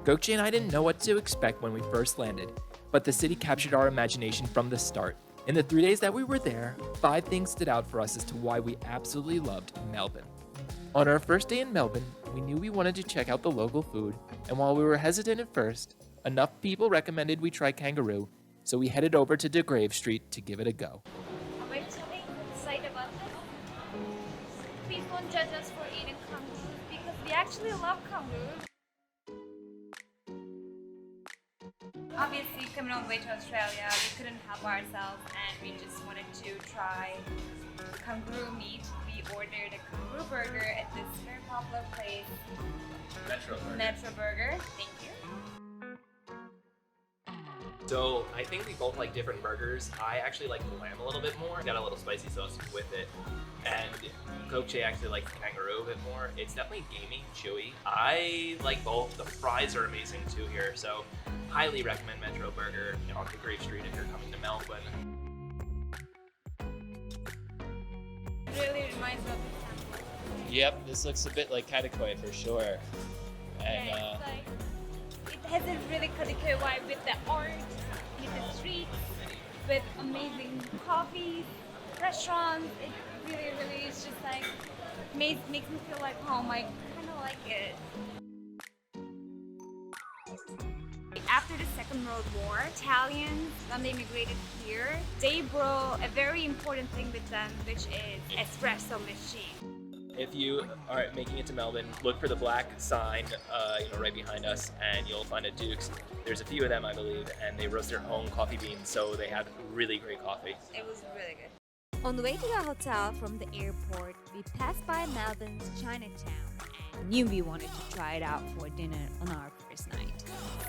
Gökçe and I didn't know what to expect when we first landed, but the city captured our imagination from the start. In the 3 days that we were there, 5 things stood out for us as to why we absolutely loved Melbourne. On our first day in Melbourne, we knew we wanted to check out the local food, and while we were hesitant at first, enough people recommended we try kangaroo, so we headed over to DUKES'S Street to give it a go. We're telling excited about this. Please don't judge us for eating kangaroos because we actually love kangaroos. Obviously, coming all the way to Australia, we couldn't help ourselves and we just wanted to try kangaroo meat. We ordered a kangaroo burger at this very popular place, Metro Burger. Thank you. So I think we both like different burgers. I actually like the lamb a little bit more. Got a little spicy sauce with it. And Gökçe actually likes the kangaroo a bit more. It's definitely gamey, chewy. I like both. The fries are amazing too here. So highly recommend Metro Burger on DUKES'S Street if you're coming to Melbourne. It really reminds me of the temple. Yep, this looks a bit like Katakoi for sure. And Yeah, it's like, it has a really Katakoi vibe with the art, with the streets, with amazing coffees, restaurants. It really is just like makes me feel like home. I kind of like it. After the Second World War, Italians, when they immigrated here, they brought a very important thing with them, which is espresso machine. if you are making it to Melbourne, look for the black sign right behind us and you'll find a Duke's. There's a few of them, I believe, and they roast their own coffee beans, so they have really great coffee. It was really good. On the way to the hotel from the airport, we passed by Melbourne's Chinatown and knew we wanted to try it out for dinner on our first night.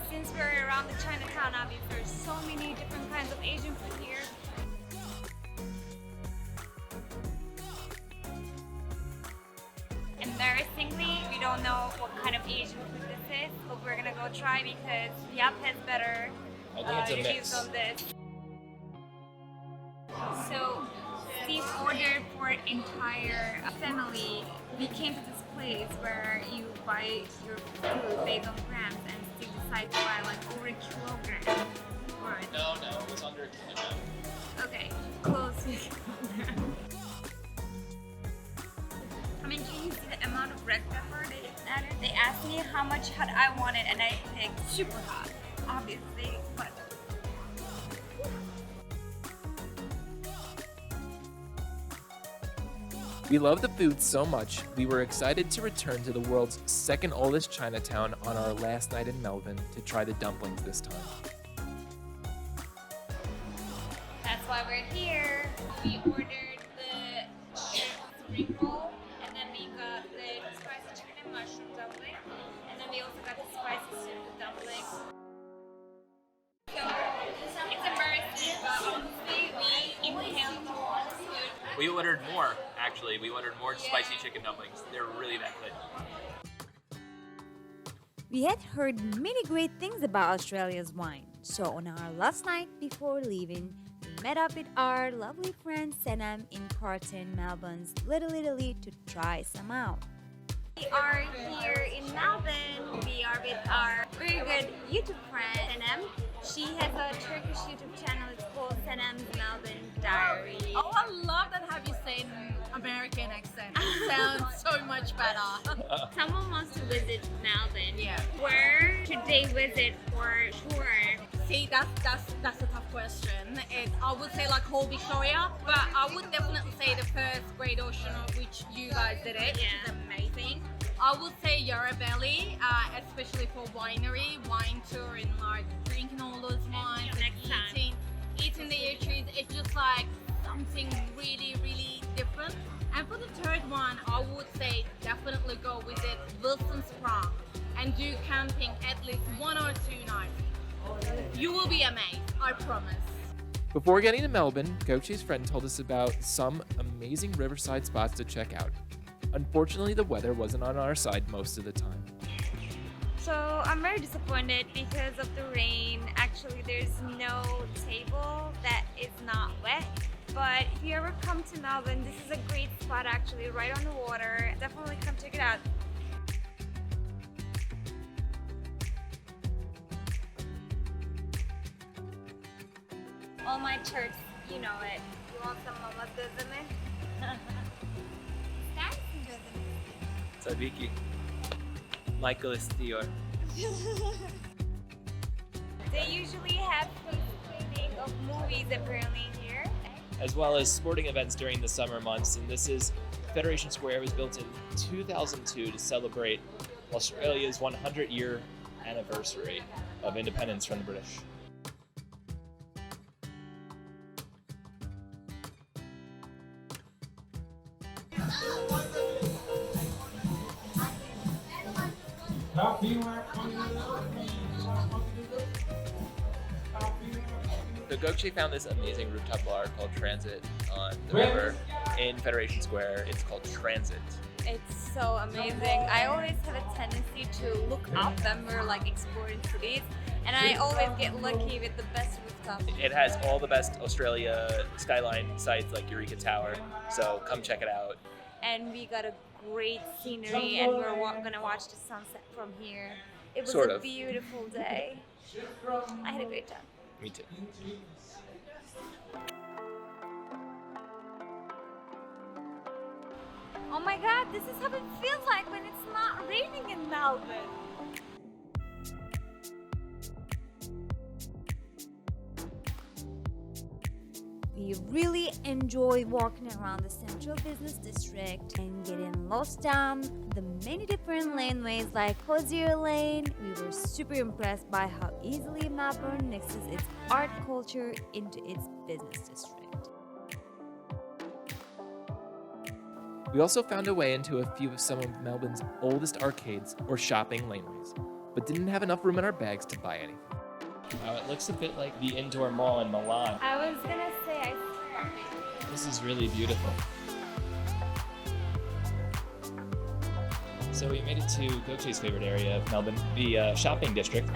Since we're around the Chinatown, obviously there's so many different kinds of Asian food here. Embarrassingly, we don't know what kind of Asian food this is, but we're gonna go try because Yap has better reviews on this. So, Steve ordered for entire family. We came to this place where you buy your food based on grams, and Steve decided to buy like over a kilogram. Right. No, it was under a kilogram. Okay, close to a kilogram. I mean, can you see the amount of red pepper they added? They asked me how much hot I wanted, and I picked super hot, obviously, but We love the food so much, we were excited to return to the world's second oldest Chinatown on our last night in Melbourne to try the dumplings this time. that's why we're here. We ordered the spring roll, and then we got the spicy chicken and mushroom dumpling, and then we also got the spicy soup dumpling. So it's embarrassing, but honestly, we inhaled more food. We ordered more, actually. We ordered more spicy chicken dumplings. They're really that good. We had heard many great things about Australia's wine, so on our last night before leaving, we met up with our lovely friend Senem in Carlton, Melbourne's Little Italy to try some out. We are here in Melbourne. We are with our very good YouTube friend, Senem. She has a Turkish YouTube channel. It's called Senem's Melbourne Diary. Oh, I love that how you say American accent. It sounds so much better. Someone wants to visit Melbourne. Yeah. Where should they visit for sure? See, that's a tough question. I would say like whole Victoria, but I would definitely say the first Great Ocean, of which you guys did it. Yeah. It's amazing. I would say Yarra Valley, especially for winery, wine tour, and like drinking all those wines, Next time. eating the EATERYs. It's just like something really, really different. And for the third one, I would say definitely go visit Wilson Sprung and do camping at least 1 or 2 nights. You will be amazed, I promise. Before getting to Melbourne, Gökçe's friend told us about some amazing riverside spots to check out. Unfortunately, the weather wasn't on our side most of the time. So I'm very disappointed because of the rain. Actually, there's no table that is not wet. But if you ever come to Melbourne, this is a great spot actually, right on the water. Definitely come check it out. All my turks, you know it. You want some mama's gözleme? İster misin gözleme? Tabii ki. Michael istiyor. They usually have some screening of movies apparently here. As well as sporting events during the summer months. And this is Federation Square. Was built in 2002 to celebrate Australia's 100-year anniversary of independence from the British. So Gökçe found this amazing rooftop bar called Transit on the river in Federation Square. It's called Transit. It's so amazing. I always have a tendency to look up when we're like exploring cities, and I always get lucky with the best rooftop. It has all the best Australia skyline sites like Eureka Tower, so come check it out. And we got a great scenery, and we're gonna watch the sunset from here. It was Sort a of. beautiful day. I had a great time. Me too. Oh my god, this is how it feels like when it's not raining in Melbourne. We really enjoy walking around the central business district and getting lost down the many different laneways like Hosier Lane. We were super impressed by how easily Melbourne mixes its art culture into its business district. We also found a way into a few of some of Melbourne's oldest arcades or shopping laneways, but didn't have enough room in our bags to buy anything. Wow, it looks a bit like the indoor mall in Milan. I was gonna say, I swear. This is really beautiful. So we made it to Gökçe's favorite area of Melbourne, the shopping district.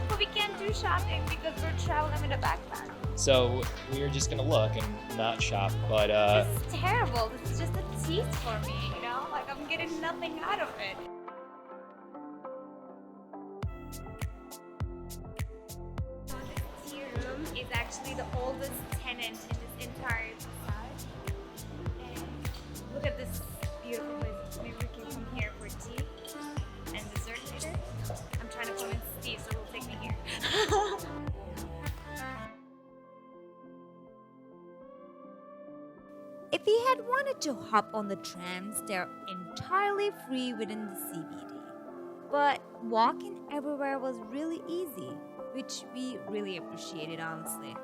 But we can't do shopping because we're traveling with a backpack. So we were just gonna look and not shop, but This is terrible. This is just a tease for me, you know? Like I'm getting nothing out of it. So this tea room is actually the oldest tenant in this entire facade. And look at this beautiful place. Maybe we can come here for tea and dessert later. I'm trying to convince Steve so he'll take me here. If you had wanted to hop on the trams, they're entirely free within the CBD. But walking everywhere was really easy, which we really appreciated, honestly.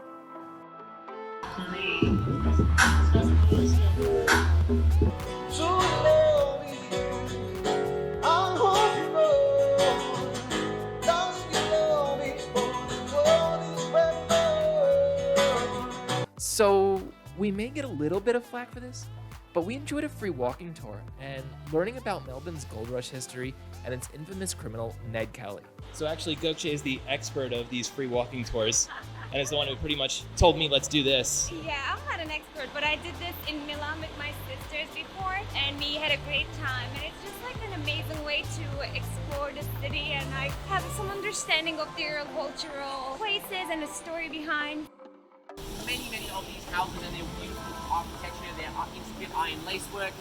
So we may get a little bit of flack for this, but we enjoyed a free walking tour and learning about Melbourne's gold rush history and its infamous criminal, Ned Kelly. So actually, Gökçe is the expert of these free walking tours and is the one who pretty much told me, let's do this. Yeah, I'm not an expert, but I did this in Milan with my sisters before, and we had a great time. And it's just like an amazing way to explore the city and like have some understanding of their cultural places and the story behind. Many of these houses and their beautiful architecture, their intricate iron lacework,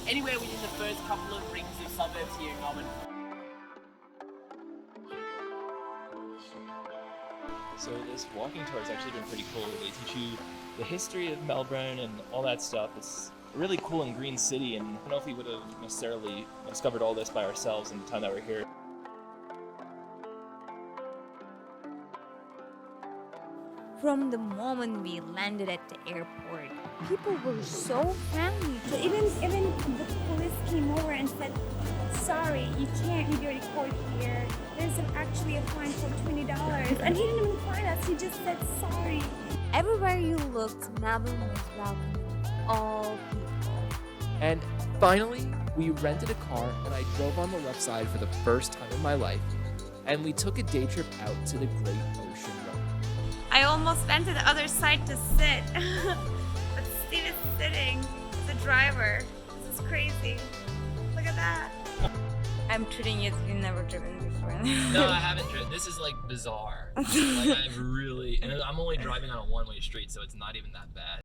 anywhere within the first couple of rings of suburbs here in Melbourne. So this walking tour has actually been pretty cool. They teach you the history of Melbourne and all that stuff. It's a really cool and green city, and I don't know if we would have necessarily discovered all this by ourselves in the time that we're here. From the moment we landed at the airport, people were so friendly. So even the police came over and said, sorry, you can't video record here. There's actually a fine for $20. And he didn't even fine us, he just said sorry. Everywhere you looked, Melbourne was welcoming all people. And finally, we rented a car and I drove on the left side for the first time in my life. And we took a day trip out to the Great Ocean Road. I almost went to the other side to sit, but Steve is sitting, the driver. This is crazy. Look at that. I'm treating you as you've never driven before. No, I haven't driven. This is like bizarre. Like I've really, and I'm only driving on a one-way street, so it's not even that bad.